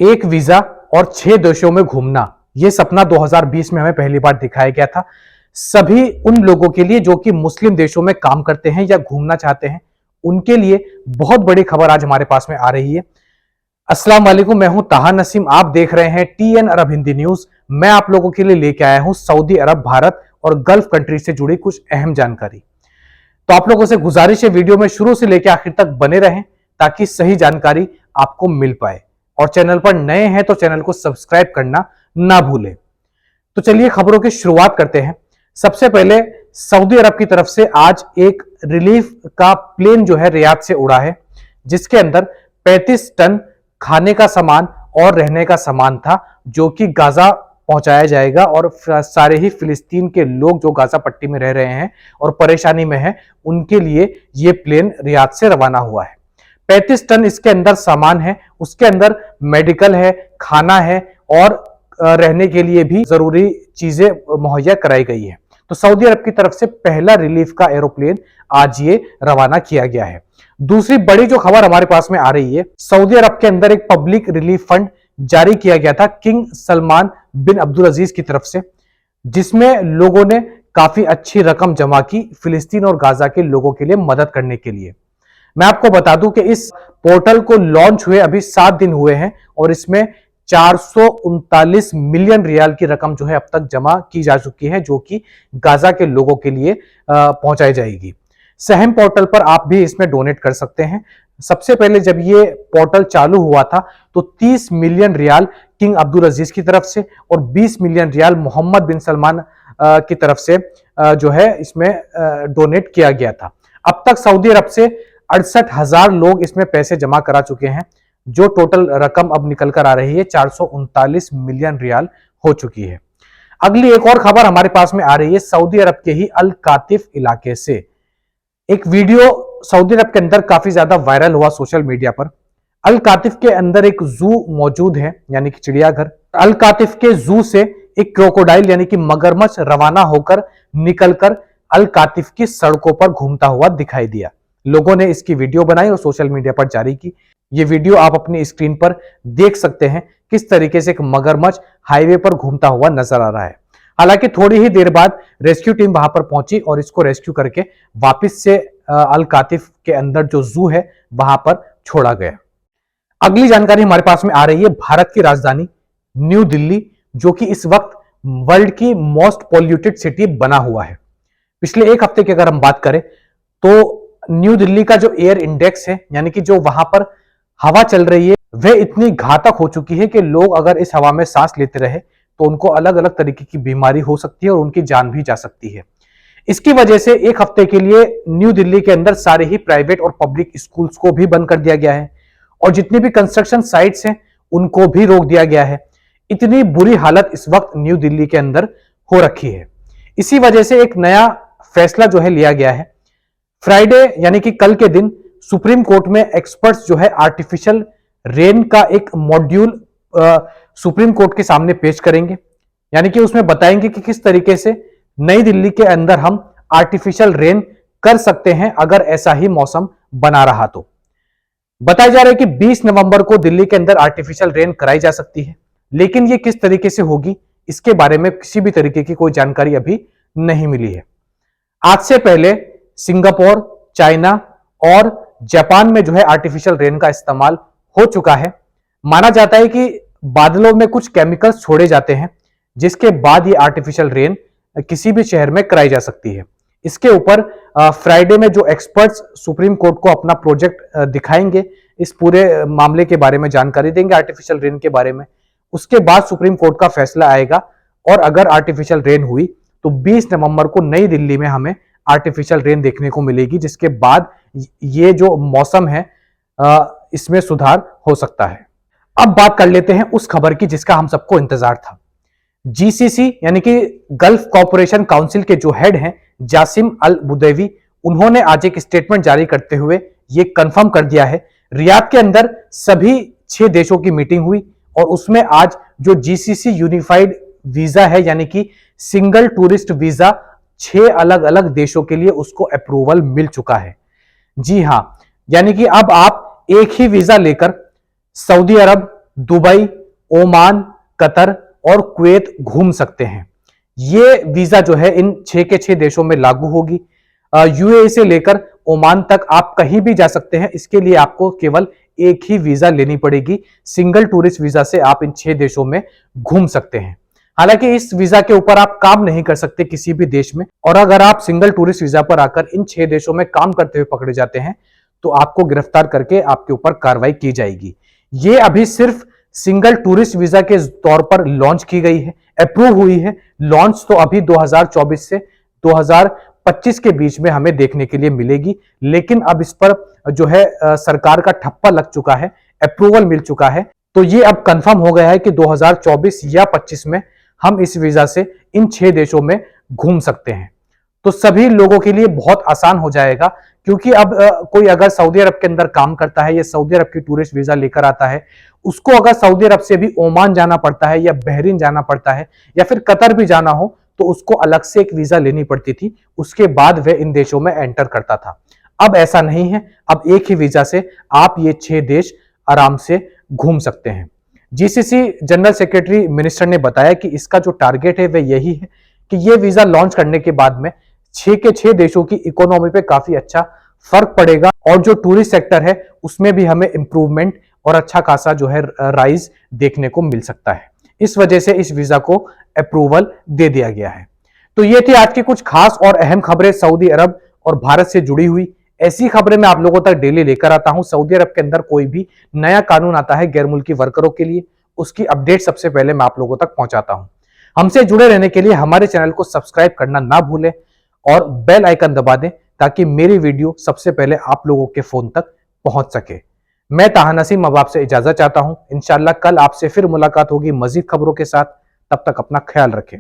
एक वीजा और 6 देशों में घूमना, यह सपना 2020 में हमें पहली बार दिखाया गया था। सभी उन लोगों के लिए जो कि मुस्लिम देशों में काम करते हैं या घूमना चाहते हैं, उनके लिए बहुत बड़ी खबर आज हमारे पास में आ रही है। अस्सलाम वालेकुम, मैं हूं ताहा नसीम, आप देख रहे हैं TN अरब हिंदी न्यूज। मैं आप लोगों के लिए लेके आया हूं सऊदी अरब, भारत और गल्फ कंट्री से जुड़ी कुछ अहम जानकारी। तो आप लोगों से गुजारिश है, वीडियो में शुरू से लेकर आखिर तक बने रहें ताकि सही जानकारी आपको मिल पाए। और चैनल पर नए हैं तो चैनल को सब्सक्राइब करना ना भूलें। तो चलिए खबरों की शुरुआत करते हैं। सबसे पहले सऊदी अरब की तरफ से आज एक रिलीफ का प्लेन जो है रियाद से उड़ा है, जिसके अंदर 35 टन खाने का सामान और रहने का सामान था, जो कि गाजा पहुंचाया जाएगा। और सारे ही फिलिस्तीन के लोग जो गाजा पट्टी में रह रहे हैं और परेशानी में हैं, उनके लिए यह प्लेन रियाद से रवाना हुआ है। 35 टन इसके अंदर सामान है, उसके अंदर मेडिकल है, खाना है और रहने के लिए भी जरूरी चीजें मुहैया कराई गई है। तो सऊदी अरब की तरफ से पहला रिलीफ का एरोप्लेन आज ये रवाना किया गया है। दूसरी बड़ी जो खबर हमारे पास में आ रही है, सऊदी अरब के अंदर एक पब्लिक रिलीफ फंड जारी किया गया था किंग सलमान बिन अब्दुल अजीज की तरफ से, जिसमें लोगों ने काफी अच्छी रकम जमा की फिलिस्तीन और गाजा के लोगों के लिए मदद करने के लिए। मैं आपको बता दूं कि इस पोर्टल को लॉन्च हुए अभी 7 दिन हुए हैं और इसमें 439 मिलियन रियाल की रकम जो है अब तक जमा की जा चुकी है, जो कि गाजा के लोगों के लिए पहुंचाई जाएगी। सहम पोर्टल पर आप भी इसमें डोनेट कर सकते हैं। सबसे पहले जब ये पोर्टल चालू हुआ था तो 30 मिलियन रियाल किंग अब्दुल अजीज की तरफ से और 20 मिलियन रियाल मोहम्मद बिन सलमान की तरफ से जो है इसमें डोनेट किया गया था। अब तक सऊदी अरब से 68,000 लोग इसमें पैसे जमा करा चुके हैं, जो टोटल रकम अब निकल कर आ रही है 439 मिलियन रियाल हो चुकी है। अगली एक और खबर हमारे पास में आ रही है सऊदी अरब के ही अल कातिफ इलाके से। एक वीडियो सऊदी अरब के अंदर काफी ज्यादा वायरल हुआ सोशल मीडिया पर। अल कातिफ के अंदर एक जू मौजूद है, यानी कि चिड़ियाघर। अल कातिफ के जू से एक क्रोकोडाइल यानी कि मगरमच्छ रवाना होकर निकलकर अल कातिफ की सड़कों पर घूमता हुआ दिखाई दिया। लोगों ने इसकी वीडियो बनाई और सोशल मीडिया पर जारी की। ये वीडियो आप अपनी स्क्रीन पर देख सकते हैं, किस तरीके से एक मगरमच्छ हाईवे पर घूमता हुआ नजर आ रहा है। हालांकि थोड़ी ही देर बाद रेस्क्यू टीम वहां पर पहुंची और इसको रेस्क्यू करके वापस से अल कातिफ के अंदर जो जू है वहां पर छोड़ा गया। अगली जानकारी हमारे पास में आ रही है भारत की राजधानी न्यू दिल्ली, जो कि इस वक्त वर्ल्ड की मोस्ट पॉल्यूटेड सिटी बना हुआ है। पिछले एक हफ्ते की अगर हम बात करें तो न्यू दिल्ली का जो एयर इंडेक्स है, यानी कि जो वहां पर हवा चल रही है, वह इतनी घातक हो चुकी है कि लोग अगर इस हवा में सांस लेते रहे तो उनको अलग अलग तरीके की बीमारी हो सकती है और उनकी जान भी जा सकती है। इसकी वजह से एक हफ्ते के लिए न्यू दिल्ली के अंदर सारे ही प्राइवेट और पब्लिक स्कूल्स को भी बंद कर दिया गया है और जितनी भी कंस्ट्रक्शन साइट्स हैं उनको भी रोक दिया गया है। इतनी बुरी हालत इस वक्त न्यू दिल्ली के अंदर हो रखी है। इसी वजह से एक नया फैसला जो है लिया गया है। फ्राइडे यानी कि कल के दिन सुप्रीम कोर्ट में एक्सपर्ट्स जो है आर्टिफिशियल रेन का एक मॉड्यूल सुप्रीम कोर्ट के सामने पेश करेंगे, यानी कि उसमें बताएंगे कि किस तरीके से नई दिल्ली के अंदर हम आर्टिफिशियल रेन कर सकते हैं अगर ऐसा ही मौसम बना रहा तो। बताया जा रहा है कि 20 नवंबर को दिल्ली के अंदर आर्टिफिशियल रेन कराई जा सकती है, लेकिन ये किस तरीके से होगी इसके बारे में किसी भी तरीके की कोई जानकारी अभी नहीं मिली है। आज से पहले सिंगापुर, चाइना और जापान में जो है आर्टिफिशियल रेन का इस्तेमाल हो चुका है। माना जाता है कि बादलों में कुछ केमिकल्स छोड़े जाते हैं, जिसके बाद ये आर्टिफिशियल रेन किसी भी शहर में कराई जा सकती है। इसके ऊपर फ्राइडे में जो एक्सपर्ट्स सुप्रीम कोर्ट को अपना प्रोजेक्ट दिखाएंगे, इस पूरे मामले के बारे में जानकारी देंगे आर्टिफिशियल रेन के बारे में। उसके बाद सुप्रीम कोर्ट का फैसला आएगा और अगर आर्टिफिशियल रेन हुई तो 20 नवंबर को नई दिल्ली में हमें आर्टिफिशियल रेन देखने को मिलेगी, जिसके बाद ये जो मौसम है इसमें सुधार हो सकता है। अब बात कर लेते हैं उस खबर की जिसका हम सबको इंतजार था। GCC यानी कि गल्फ कॉर्पोरेशन काउंसिल के जो हेड हैं जासिम अल बुदैवी, उन्होंने आज एक स्टेटमेंट जारी करते हुए ये कंफर्म कर दिया है। रियाद के अंदर सभी 6 देशों की मीटिंग हुई और उसमें आज जो GCC यूनिफाइड वीजा है, यानी कि सिंगल टूरिस्ट वीजा 6 अलग अलग देशों के लिए उसको अप्रूवल मिल चुका है। जी हां, यानी कि अब आप एक ही वीजा लेकर सऊदी अरब, दुबई, ओमान, कतर और कुवैत घूम सकते हैं। ये वीजा जो है इन 6 के 6 देशों में लागू होगी। यूएई से लेकर ओमान तक आप कहीं भी जा सकते हैं। इसके लिए आपको केवल एक ही वीजा लेनी पड़ेगी। सिंगल टूरिस्ट वीजा से आप इन 6 देशों में घूम सकते हैं। हालांकि इस वीजा के ऊपर आप काम नहीं कर सकते किसी भी देश में, और अगर आप सिंगल टूरिस्ट वीजा पर आकर इन 6 देशों में काम करते हुए पकड़े जाते हैं तो आपको गिरफ्तार करके आपके ऊपर कार्रवाई की जाएगी। ये अभी सिर्फ सिंगल टूरिस्ट वीजा के तौर पर लॉन्च की गई है, अप्रूव हुई है। लॉन्च तो अभी 2024 से 2025 के बीच में हमें देखने के लिए मिलेगी, लेकिन अब इस पर जो है सरकार का ठप्पा लग चुका है, अप्रूवल मिल चुका है। तो ये अब कंफर्म हो गया है कि 2024 या 25 में हम इस वीजा से इन 6 देशों में घूम सकते हैं। तो सभी लोगों के लिए बहुत आसान हो जाएगा, क्योंकि अब कोई अगर सऊदी अरब के अंदर काम करता है या सऊदी अरब की टूरिस्ट वीजा लेकर आता है, उसको अगर सऊदी अरब से भी ओमान जाना पड़ता है या बहरीन जाना पड़ता है या फिर कतर भी जाना हो, तो उसको अलग से एक वीजा लेनी पड़ती थी, उसके बाद वह इन देशों में एंटर करता था। अब ऐसा नहीं है, अब एक ही वीजा से आप ये 6 देश आराम से घूम सकते हैं। जीसीसी जनरल सेक्रेटरी मिनिस्टर ने बताया कि इसका जो टारगेट है वह यही है कि ये वीजा लॉन्च करने के बाद में 6 के 6 देशों की इकोनॉमी पे काफी अच्छा फर्क पड़ेगा, और जो टूरिस्ट सेक्टर है उसमें भी हमें इंप्रूवमेंट और अच्छा खासा जो है राइज देखने को मिल सकता है। इस वजह से इस वीजा को अप्रूवल दे दिया गया है। तो ये थी आज की कुछ खास और अहम खबरें सऊदी अरब और भारत से जुड़ी हुई। ऐसी खबरें मैं आप लोगों तक डेली लेकर आता हूं। सऊदी अरब के अंदर कोई भी नया कानून आता है गैर मुल्की वर्करों के लिए, उसकी अपडेट सबसे पहले मैं आप लोगों तक पहुंचाता हूं। हमसे जुड़े रहने के लिए हमारे चैनल को सब्सक्राइब करना ना भूलें और बेल आइकन दबा दें, ताकि मेरी वीडियो सबसे पहले आप लोगों के फोन तक पहुंच सके। मैं ताहा नसीम अब आपसे इजाजत चाहता हूं। इंशाल्लाह कल आपसे फिर मुलाकात होगी मजीद खबरों के साथ। तब तक अपना ख्याल रखें।